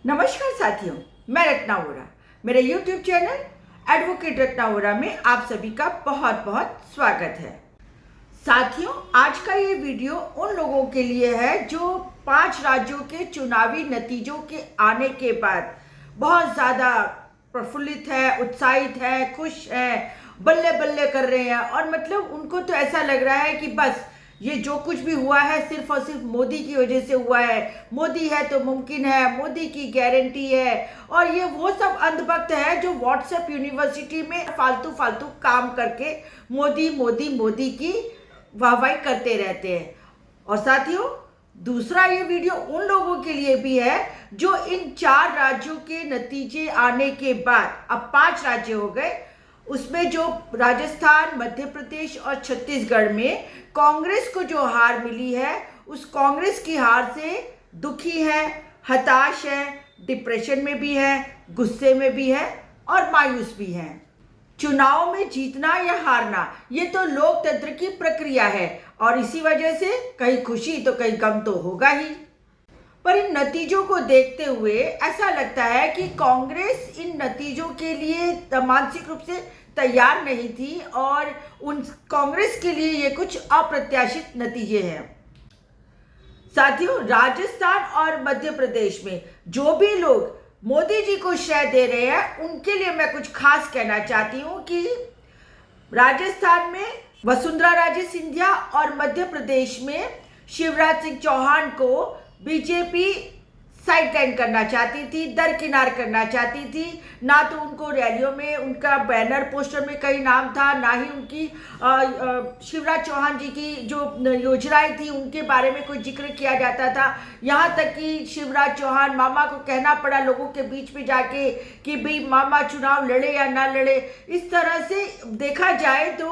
नमस्कार साथियों, मैं रत्ना वोरा। मेरे YouTube channel advocate Ratna Vora में आप सभी का बहुत बहुत स्वागत है। साथियों, आज का ये वीडियो उन लोगों के लिए है जो 5 राज्यों के चुनावी नतीजों के आने के बाद बहुत ज़्यादा प्रफुल्लित है, उत्साहित है, खुश है, बल्ले बल्ले कर रहे हैं। और मतलब उनको तो ऐसा लग रहा है कि बस ये जो कुछ भी हुआ है सिर्फ और सिर्फ मोदी की वजह से हुआ है। मोदी है तो मुमकिन है, मोदी की गारंटी है। और ये वो सब अंधभक्त है जो व्हाट्सएप यूनिवर्सिटी में फालतू फालतू काम करके मोदी मोदी मोदी की वाहवाही करते रहते हैं। और साथियों, दूसरा ये वीडियो उन लोगों के लिए भी है जो इन 4 राज्यों के नतीजे आने के बाद, अब 5 राज्य हो गए, उसमें जो राजस्थान, मध्य प्रदेश और छत्तीसगढ़ में कांग्रेस को जो हार मिली है, उस कांग्रेस की हार से दुखी है, हताश है, डिप्रेशन में भी है, गुस्से में भी है और मायूस भी है। चुनाव में जीतना या हारना ये तो लोकतंत्र की प्रक्रिया है और इसी वजह से कहीं खुशी तो कहीं गम तो होगा ही। पर इन नतीजों को देखते हुए ऐसा लगता है कि कांग्रेस इन नतीजों के लिए मानसिक रूप से तैयार नहीं थी और उन कांग्रेस के लिए ये कुछ अप्रत्याशित नतीजे हैं। साथियों, राजस्थान और मध्य प्रदेश में जो भी लोग मोदी जी को श्रेय दे रहे हैं, उनके लिए मैं कुछ खास कहना चाहती हूँ कि राजस्थान में वसुंधरा राजे सिंधिया और मध्य प्रदेश में शिवराज सिंह चौहान को बीजेपी साइडलाइन करना चाहती थी, दरकिनार करना चाहती थी। ना तो उनको रैलियों में उनका बैनर पोस्टर में कहीं नाम था, ना ही उनकी शिवराज चौहान जी की जो योजनाएं थी उनके बारे में कोई जिक्र किया जाता था। यहाँ तक कि शिवराज चौहान मामा को कहना पड़ा लोगों के बीच में जाके कि भाई मामा चुनाव लड़े या ना लड़े। इस तरह से देखा जाए तो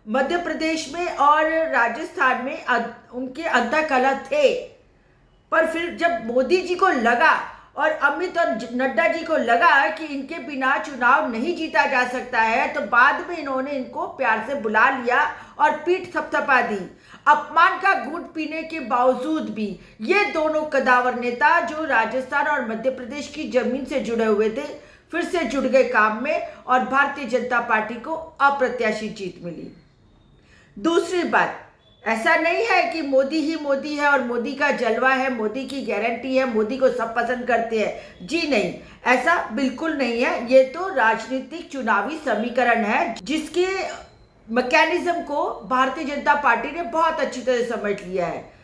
मध्य प्रदेश में और राजस्थान में उनके अंतःकलह थे। पर फिर जब मोदी जी को लगा और अमित और नड्डा जी को लगा कि इनके बिना चुनाव नहीं जीता जा सकता है, तो बाद में इन्होंने इनको प्यार से बुला लिया और पीठ थपथपा दी। अपमान का घूंट पीने के बावजूद भी ये दोनों कदावर नेता जो राजस्थान और मध्य प्रदेश की जमीन से जुड़े हुए थे, फिर से जुड़ गए काम में और भारतीय जनता पार्टी को अप्रत्याशित जीत मिली। दूसरी बात, ऐसा नहीं है कि मोदी ही मोदी है और मोदी का जलवा है, मोदी की गारंटी है, मोदी को सब पसंद करते हैं। जी नहीं, ऐसा बिल्कुल नहीं है। ये तो राजनीतिक चुनावी समीकरण है जिसके मैकेनिज्म को भारतीय जनता पार्टी ने बहुत अच्छी तरह समझ लिया है।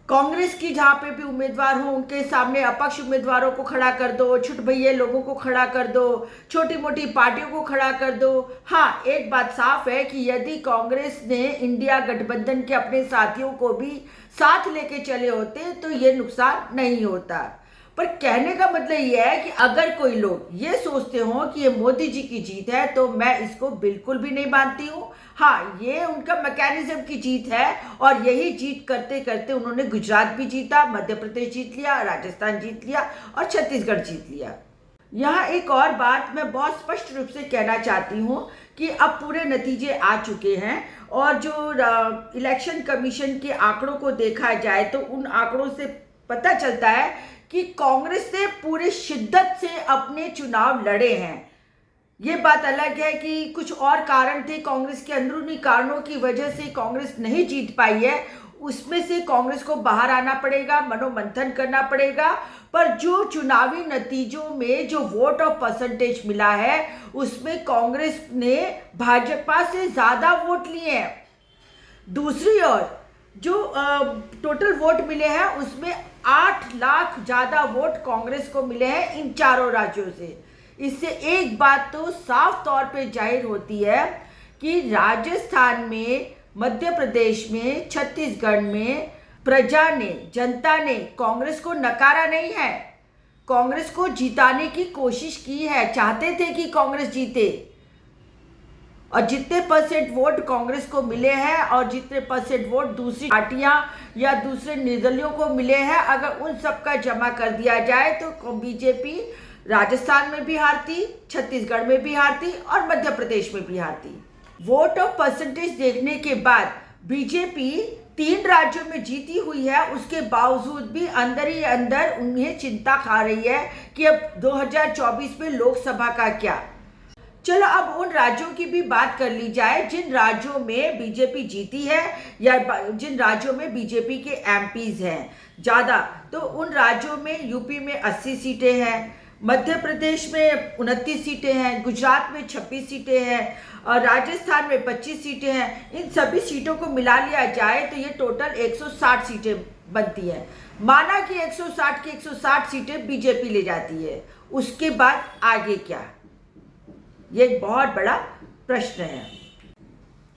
कांग्रेस की जहाँ पे भी उम्मीदवार हो उनके सामने अपक्ष उम्मीदवारों को खड़ा कर दो, छुट भैये लोगों को खड़ा कर दो, छोटी मोटी पार्टियों को खड़ा कर दो। हाँ, एक बात साफ है कि यदि कांग्रेस ने इंडिया गठबंधन के अपने साथियों को भी साथ लेके चले होते तो ये नुकसान नहीं होता। पर कहने का मतलब ये है कि अगर कोई लोग ये सोचते हो कि ये मोदी जी की जीत है तो मैं इसको बिल्कुल भी नहीं मानती हूँ। हाँ, ये उनका मैकेनिज्म की जीत है और यही जीत करते करते उन्होंने गुजरात भी जीता, मध्य प्रदेश जीत लिया, राजस्थान जीत लिया और छत्तीसगढ़ जीत लिया। यहाँ एक और बात मैं बहुत स्पष्ट रूप से कहना चाहती हूँ कि अब पूरे नतीजे आ चुके हैं और जो इलेक्शन कमीशन के आंकड़ों को देखा जाए तो उन आंकड़ों से पता चलता है कि कांग्रेस ने पूरे शिद्दत से अपने चुनाव लड़े हैं। ये बात अलग है कि कुछ और कारण थे, कांग्रेस के अंदरूनी कारणों की वजह से कांग्रेस नहीं जीत पाई है, उसमें से कांग्रेस को बाहर आना पड़ेगा, मनोमंथन करना पड़ेगा। पर जो चुनावी नतीजों में जो वोट और परसेंटेज मिला है उसमें कांग्रेस ने भाजपा से ज़्यादा वोट लिए हैं। दूसरी ओर जो टोटल वोट मिले हैं उसमें 8 लाख ज़्यादा वोट कांग्रेस को मिले हैं इन 4 राज्यों से। इससे एक बात तो साफ तौर पे जाहिर होती है कि राजस्थान में, मध्य प्रदेश में, छत्तीसगढ़ में प्रजा ने, जनता ने कांग्रेस को नकारा नहीं है, कांग्रेस को जिताने की कोशिश की है, चाहते थे कि कांग्रेस जीते। और जितने परसेंट वोट कांग्रेस को मिले हैं और जितने परसेंट वोट दूसरी पार्टियां या दूसरे निर्दलियों को मिले हैं, अगर उन सब का जमा कर दिया जाए तो बीजेपी राजस्थान में भी हारती, छत्तीसगढ़ में भी हारती और मध्य प्रदेश में भी हारती। वोट और परसेंटेज देखने के बाद बीजेपी 3 राज्यों में जीती हुई है, उसके बावजूद भी अंदर ही अंदर उन्हें चिंता खा रही है कि अब 2024 में लोकसभा का क्या। चलो अब उन राज्यों की भी बात कर ली जाए जिन राज्यों में बीजेपी जीती है या जिन राज्यों में बीजेपी के एमपीज हैं ज़्यादा। तो उन राज्यों में यूपी में 80 सीटें हैं, मध्य प्रदेश में 29 सीटें हैं, गुजरात में 26 सीटें हैं और राजस्थान में 25 सीटें हैं। इन सभी सीटों को मिला लिया जाए तो ये टोटल 160 सीटें बनती हैं। माना कि 160 की 160 सीटें बीजेपी ले जाती है, उसके बाद आगे क्या, ये एक बहुत बड़ा प्रश्न है।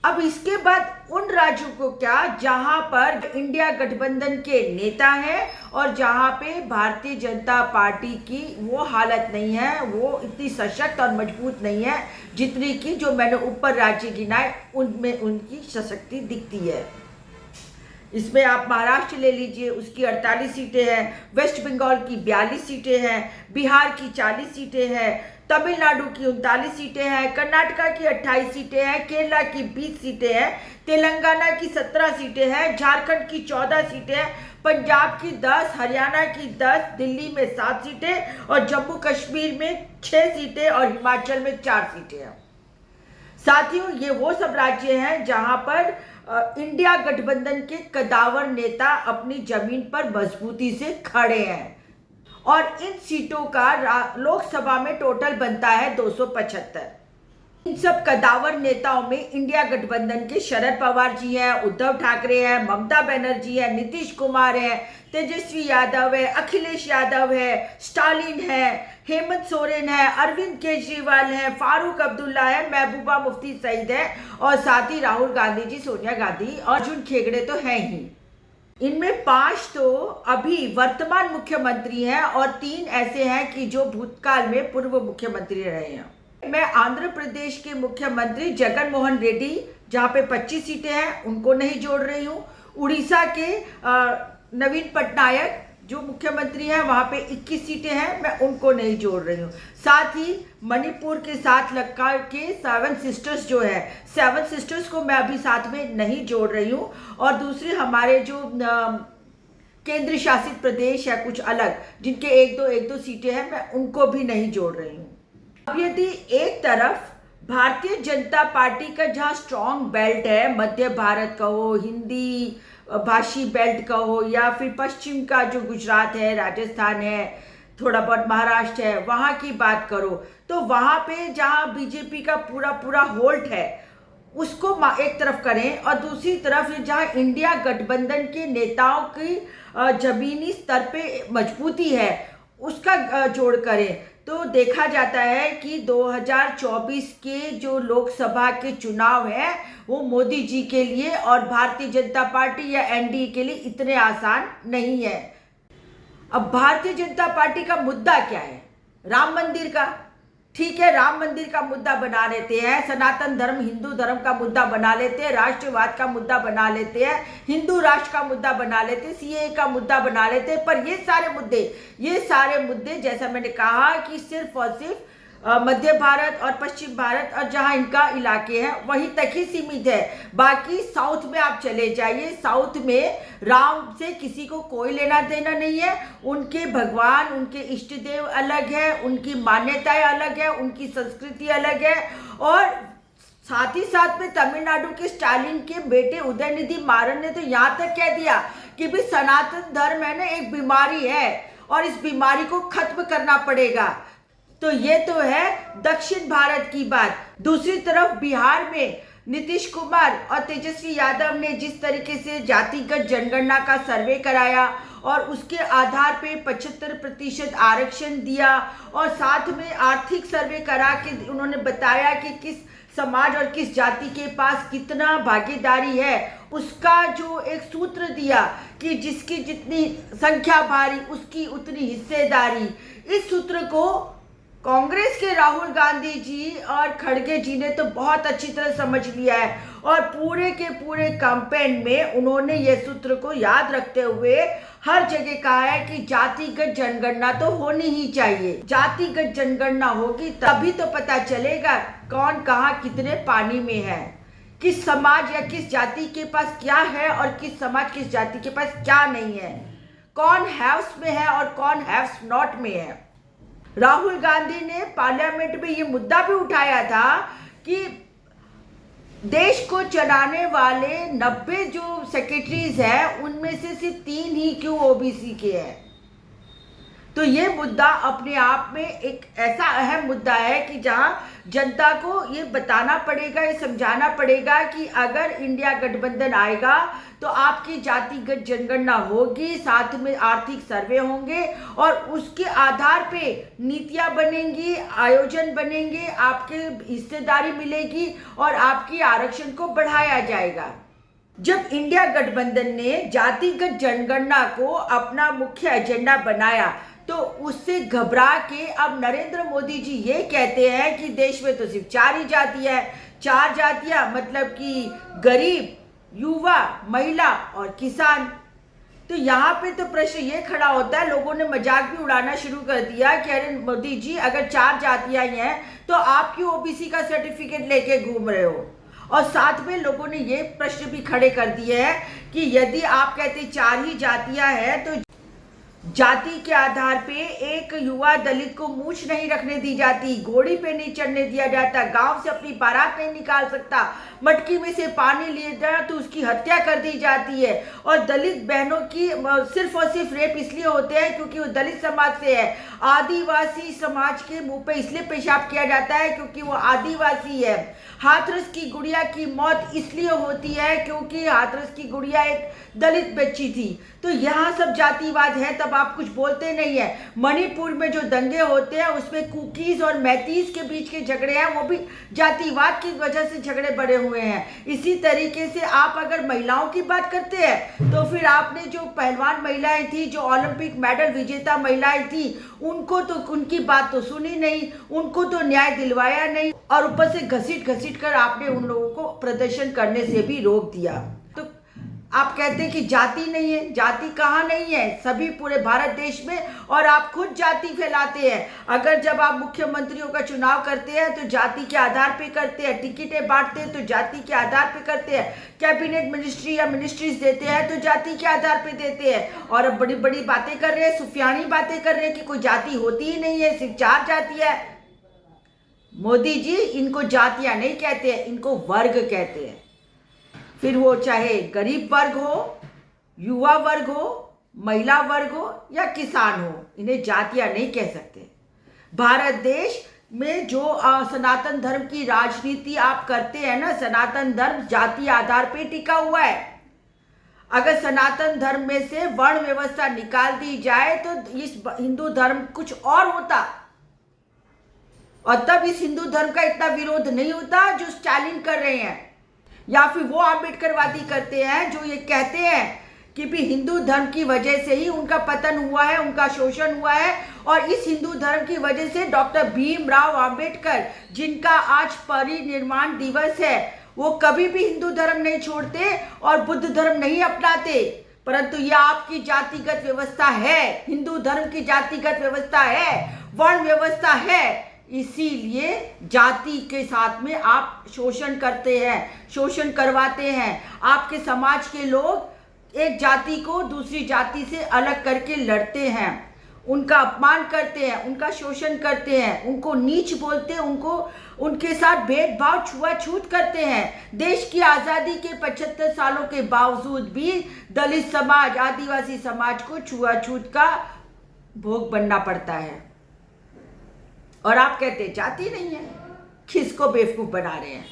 अब इसके बाद उन राज्यों को क्या जहां पर इंडिया गठबंधन के नेता हैं और जहां पे भारतीय जनता पार्टी की वो हालत नहीं है, वो इतनी सशक्त और मजबूत नहीं है जितनी कि जो मैंने ऊपर राज्य गिनाए उनमें उनकी सशक्ति दिखती है। इसमें आप महाराष्ट्र ले लीजिए, उसकी 48 सीटें हैं, वेस्ट बंगाल की 42 सीटें हैं, बिहार की 40 सीटें हैं, तमिलनाडु की 39 सीटें हैं, कर्नाटका की 28 सीटें हैं, केरला की 20 सीटें हैं, तेलंगाना की 17 सीटें हैं, झारखंड की 14 सीटें हैं, पंजाब की 10, हरियाणा की 10, दिल्ली में 7 सीटें और जम्मू कश्मीर में 6 सीटें और हिमाचल में 4 सीटें हैं। साथियों, ये वो सब राज्य हैं जहां पर इंडिया गठबंधन के कदावर नेता अपनी जमीन पर मजबूती से खड़े हैं और इन सीटों का लोकसभा में टोटल बनता है 275। इन सब कदावर नेताओं में इंडिया गठबंधन के शरद पवार जी हैं, उद्धव ठाकरे हैं, ममता बनर्जी है, नीतीश कुमार है, तेजस्वी यादव है, अखिलेश यादव है, स्टालिन है, हेमंत सोरेन है, अरविंद केजरीवाल है, फारूक अब्दुल्ला है, महबूबा मुफ्ती सईद है और साथ ही राहुल गांधी जी, सोनिया गांधी और अर्जुन खेगड़े तो हैं ही। इनमें 5 तो अभी वर्तमान मुख्यमंत्री हैं और 3 ऐसे हैं कि जो भूतकाल में पूर्व मुख्यमंत्री रहे हैं। मैं आंध्र प्रदेश के मुख्यमंत्री जगन मोहन रेड्डी जहां पे 25 सीटें हैं उनको नहीं जोड़ रही हूँ। उड़ीसा के नवीन पटनायक जो मुख्यमंत्री हैं वहां पे 21 सीटें हैं, मैं उनको नहीं जोड़ रही हूँ। साथ ही मणिपुर के साथ लक्का के 7 सिस्टर्स जो है, 7 सिस्टर्स को मैं अभी साथ में नहीं जोड़ रही हूँ। और दूसरे हमारे जो केंद्र शासित प्रदेश है कुछ अलग जिनके एक दो सीटें हैं, मैं उनको भी नहीं जोड़ रही हूँ। अब यदि एक तरफ भारतीय जनता पार्टी का जहाँ स्ट्रॉन्ग बेल्ट है, मध्य भारत का हो, हिंदी भाषी बेल्ट का हो या फिर पश्चिम का जो गुजरात है, राजस्थान है, थोड़ा बहुत महाराष्ट्र है, वहाँ की बात करो तो वहाँ पे जहाँ बीजेपी का पूरा होल्ड है उसको एक तरफ करें और दूसरी तरफ जहाँ इंडिया गठबंधन के नेताओं की जमीनी स्तर पे मजबूती है उसका जोड़ करें तो देखा जाता है कि 2024 के जो लोकसभा के चुनाव हैं वो मोदी जी के लिए और भारतीय जनता पार्टी या एनडीए के लिए इतने आसान नहीं है। अब भारतीय जनता पार्टी का मुद्दा क्या है? राम मंदिर का। ठीक है, राम मंदिर का मुद्दा बना लेते हैं, सनातन धर्म हिंदू धर्म का मुद्दा बना लेते हैं, राष्ट्रवाद का मुद्दा बना लेते हैं, हिंदू राष्ट्र का मुद्दा बना लेते हैं, सीएए का मुद्दा बना लेते हैं। पर ये सारे मुद्दे जैसा मैंने कहा कि सिर्फ और सिर्फ मध्य भारत और पश्चिम भारत और जहां इनका इलाके हैं वहीं तक ही सीमित है। बाकी साउथ में आप चले जाइए, साउथ में राम से किसी को कोई लेना देना नहीं है। उनके भगवान, उनके इष्ट देव अलग है, उनकी मान्यताएं अलग है, उनकी संस्कृति अलग है। और साथ ही साथ में तमिलनाडु के स्टालिन के बेटे उदयनिधि मारन ने तो यहाँ तक कह दिया कि भी सनातन धर्म है ना एक बीमारी है और इस बीमारी को खत्म करना पड़ेगा। तो ये तो है दक्षिण भारत की बात। दूसरी तरफ बिहार में नीतीश कुमार और तेजस्वी यादव ने जिस तरीके से जातिगत जनगणना का सर्वे कराया और उसके आधार पे 75% आरक्षण दिया और साथ में आर्थिक सर्वे करा के उन्होंने बताया कि किस समाज और किस जाति के पास कितना भागीदारी है, उसका जो एक सूत्र दिया कि जिसकी जितनी संख्या भारी उसकी उतनी हिस्सेदारी, इस सूत्र को कांग्रेस के राहुल गांधी जी और खड़गे जी ने तो बहुत अच्छी तरह समझ लिया है और पूरे के पूरे कैंपेन में उन्होंने ये सूत्र को याद रखते हुए हर जगह कहा है कि जातिगत जनगणना तो होनी ही चाहिए। जातिगत जनगणना होगी तभी तो पता चलेगा कौन कहाँ कितने पानी में है। किस समाज या किस जाति के पास क्या है और किस समाज किस जाति के पास क्या नहीं है, कौन हैव्स में है और कौन हैव्स नॉट में है। राहुल गांधी ने पार्लियामेंट में ये मुद्दा भी उठाया था कि देश को चलाने वाले 90 जो सेक्रेटरीज हैं उनमें से सिर्फ 3 ही क्यों ओबीसी के हैं। तो ये मुद्दा अपने आप में एक ऐसा अहम मुद्दा है कि जहां जनता को ये बताना पड़ेगा, ये समझाना पड़ेगा कि अगर इंडिया गठबंधन आएगा तो आपकी जातिगत जनगणना होगी, साथ में आर्थिक सर्वे होंगे और उसके आधार पे नीतियां बनेंगी, आयोजन बनेंगे, आपके हिस्सेदारी मिलेगी और आपकी आरक्षण को बढ़ाया जाएगा। जब इंडिया गठबंधन ने जातिगत जनगणना को अपना मुख्य एजेंडा बनाया तो उससे घबरा के अब नरेंद्र मोदी जी ये कहते हैं कि देश में तो सिर्फ 4 ही जातियां हैं। 4 जातियां मतलब कि गरीब, युवा, महिला और किसान। तो यहाँ पे तो प्रश्न ये खड़ा होता है, लोगों ने मजाक भी उड़ाना शुरू कर दिया कि अरे मोदी जी अगर 4 जातियां ही हैं तो आप क्यों ओबीसी का सर्टिफिकेट लेके घूम रहे हो। और साथ में लोगों ने ये प्रश्न भी खड़े कर दिए हैं कि यदि आप कहते 4 ही जातियां हैं तो जाति के आधार पे एक युवा दलित को मूछ नहीं रखने दी जाती, घोड़ी पे नहीं चढ़ने दिया जाता, गांव से अपनी बारात नहीं निकाल सकता, मटकी में से पानी लिए जाए तो उसकी हत्या कर दी जाती है। और दलित बहनों की सिर्फ और सिर्फ रेप इसलिए होते हैं क्योंकि वो दलित समाज से है। आदिवासी समाज के मुंह पे इसलिए पेशाब किया जाता है क्योंकि वो आदिवासी है। हाथरस की गुड़िया की मौत इसलिए होती है क्योंकि हाथरस की गुड़िया एक दलित बच्ची थी। तो यहाँ सब जातिवाद है, तब आप कुछ बोलते नहीं है। मणिपुर में जो दंगे होते हैं उसमें कुकीज और मैतीज के बीच के झगड़े हैं, वो भी जातिवाद की वजह से झगड़े बढ़े हुए हैं। इसी तरीके से आप अगर महिलाओं की बात करते हैं तो फिर आपने जो पहलवान महिलाएं थी, जो ओलंपिक मेडल विजेता महिलाएं थी, उनको तो उनकी बात तो सुनी नहीं, उनको तो न्याय दिलवाया नहीं और ऊपर से घसीट कर आपने उन लोगों को प्रदर्शन करने से भी रोक दिया। तो आप कहते हैं कि जाति नहीं है, जाति कहाँ नहीं है, सभी पूरे भारत देश में। और आप खुद जाति फैलाते हैं। अगर जब आप मुख्यमंत्रियों का चुनाव करते हैं तो जाति के आधार पे करते हैं, टिकटें बांटते हैं तो जाति के आधार पे करते हैं, कैबिनेट मिनिस्ट्री या मिनिस्ट्रीज देते हैं तो जाति के आधार पे देते हैं। और अब बड़ी बड़ी बातें कर रहे हैं, सुफियानी बातें कर रहे हैं कि कोई जाति होती ही नहीं है, सिर्फ 4 जातियां है। मोदी जी इनको जातियां नहीं कहते हैं, इनको वर्ग कहते हैं। फिर वो चाहे गरीब वर्ग हो, युवा वर्ग हो, महिला वर्ग हो या किसान हो, इन्हें जातियां नहीं कह सकते। भारत देश में जो सनातन धर्म की राजनीति आप करते हैं ना, सनातन धर्म जाति आधार पे टिका हुआ है। अगर सनातन धर्म में से वर्ण व्यवस्था निकाल दी जाए तो इस हिंदू धर्म कुछ और होता और तब इस हिंदू धर्म का इतना विरोध नहीं होता जो स्टालिन कर रहे हैं या फिर वो आम्बेडकरवादी करते हैं जो ये कहते हैं कि भी हिंदू धर्म की वजह से ही उनका पतन हुआ है, उनका शोषण हुआ है। और इस हिंदू धर्म की वजह से डॉक्टर भीमराव अंबेडकर, जिनका आज परिनिर्वाण दिवस है, वो कभी भी हिंदू धर्म नहीं छोड़ते और बुद्ध धर्म नहीं अपनाते। परंतु यह आपकी जातिगत व्यवस्था है, हिंदू धर्म की जातिगत व्यवस्था है, वर्ण व्यवस्था है। इसीलिए जाति के साथ में आप शोषण करते हैं, शोषण करवाते हैं। आपके समाज के लोग एक जाति को दूसरी जाति से अलग करके लड़ते हैं, उनका अपमान करते हैं, उनका शोषण करते हैं, उनको नीच बोलते हैं, उनके साथ भेदभाव छुआछूत करते हैं। देश की आज़ादी के 75 सालों के बावजूद भी दलित समाज, आदिवासी समाज को छुआछूत का भोग बनना पड़ता है। और आप कहते हैं जाति नहीं है, किसको बेवकूफ बना रहे हैं।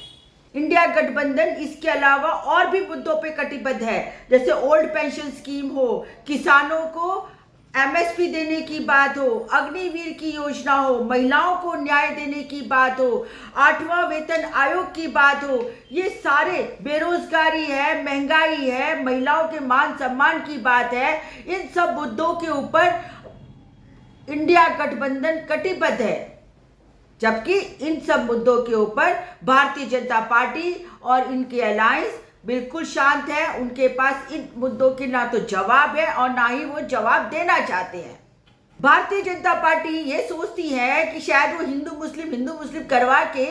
इंडिया गठबंधन इसके अलावा और भी मुद्दों पे कटिबद्ध है, जैसे ओल्ड पेंशन स्कीम हो, किसानों को एमएसपी देने की बात हो, अग्निवीर की योजना हो, महिलाओं को न्याय देने की बात हो, 8वां वेतन आयोग की बात हो। ये सारे, बेरोजगारी है, महंगाई है, महिलाओं के मान सम्मान की बात है। इन सब मुद्दों के ऊपर इंडिया गठबंधन कटिबद्ध है, जबकि इन सब मुद्दों के ऊपर भारतीय जनता पार्टी और इनके अलायंस बिल्कुल शांत है। उनके पास इन मुद्दों के ना तो जवाब है और ना ही वो जवाब देना चाहते हैं। भारतीय जनता पार्टी ये सोचती है कि शायद वो हिंदू मुस्लिम करवा के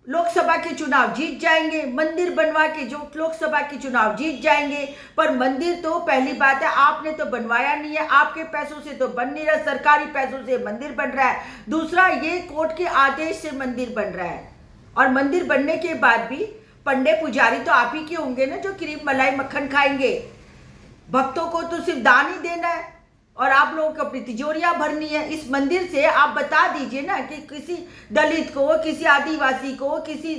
लोकसभा के चुनाव जीत जाएंगे, मंदिर बनवा के जो लोकसभा के चुनाव जीत जाएंगे। पर मंदिर तो पहली बात है आपने तो बनवाया नहीं है, आपके पैसों से तो बन नहीं रहा, सरकारी पैसों से मंदिर बन रहा है। दूसरा, ये कोर्ट के आदेश से मंदिर बन रहा है, और मंदिर बनने के बाद भी पंडे पुजारी तो आप ही के होंगे ना, जो क्रीम मलाई मक्खन खाएंगे। भक्तों को तो सिर्फ दान ही देना है और आप लोगों को अपनी तिजोरियां भरनी है। इस मंदिर से आप बता दीजिए ना कि किसी दलित को, किसी आदिवासी को, किसी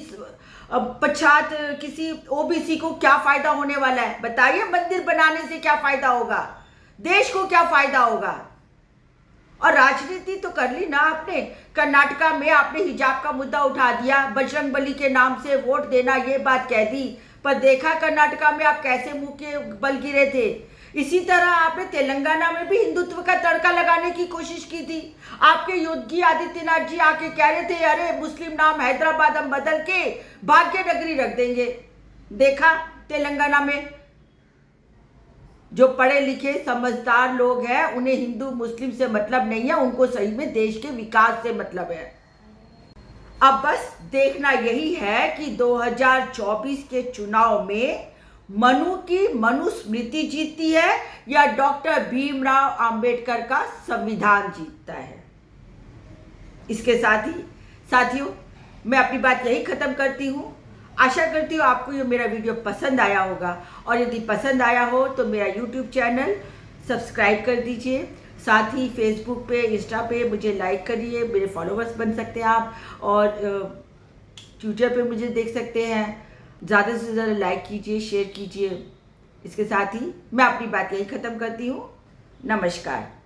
पछात, किसी ओबीसी को क्या फायदा होने वाला है? बताइए, मंदिर बनाने से क्या फायदा होगा, देश को क्या फायदा होगा? और राजनीति तो कर ली ना आपने। कर्नाटका में आपने हिजाब का मुद्दा उठा दिया, बजरंगबली के नाम से वोट देना, ये बात कह दी। पर देखा कर्नाटका में आप कैसे मुंह के बल गिरे थे। इसी तरह आपने तेलंगाना में भी हिंदुत्व का तड़का लगाने की कोशिश की थी। आपके योगी आदित्यनाथ जी आके कह रहे थे, अरे मुस्लिम नाम हैदराबाद हम बदल के भाग्य नगरी रख देंगे। देखा तेलंगाना में जो पढ़े लिखे समझदार लोग हैं, उन्हें हिंदू मुस्लिम से मतलब नहीं है, उनको सही में देश के विकास से मतलब है। अब बस देखना यही है कि 2024 के चुनाव में मनु की मनुस्मृति जीतती है या डॉक्टर भीमराव अंबेडकर का संविधान जीतता है। इसके साथ ही साथियों, मैं अपनी बात यही खत्म करती हूँ। आशा करती हूँ आपको ये मेरा वीडियो पसंद आया होगा, और यदि पसंद आया हो तो मेरा YouTube चैनल सब्सक्राइब कर दीजिए। साथ ही फेसबुक पे, इंस्टा पे मुझे लाइक करिए, मेरे फॉलोअर्स बन सकते हैं आप, और ट्विटर पे मुझे देख सकते हैं। ज़्यादा से ज़्यादा लाइक कीजिए, शेयर कीजिए। इसके साथ ही मैं अपनी बात यही ख़त्म करती हूँ। नमस्कार।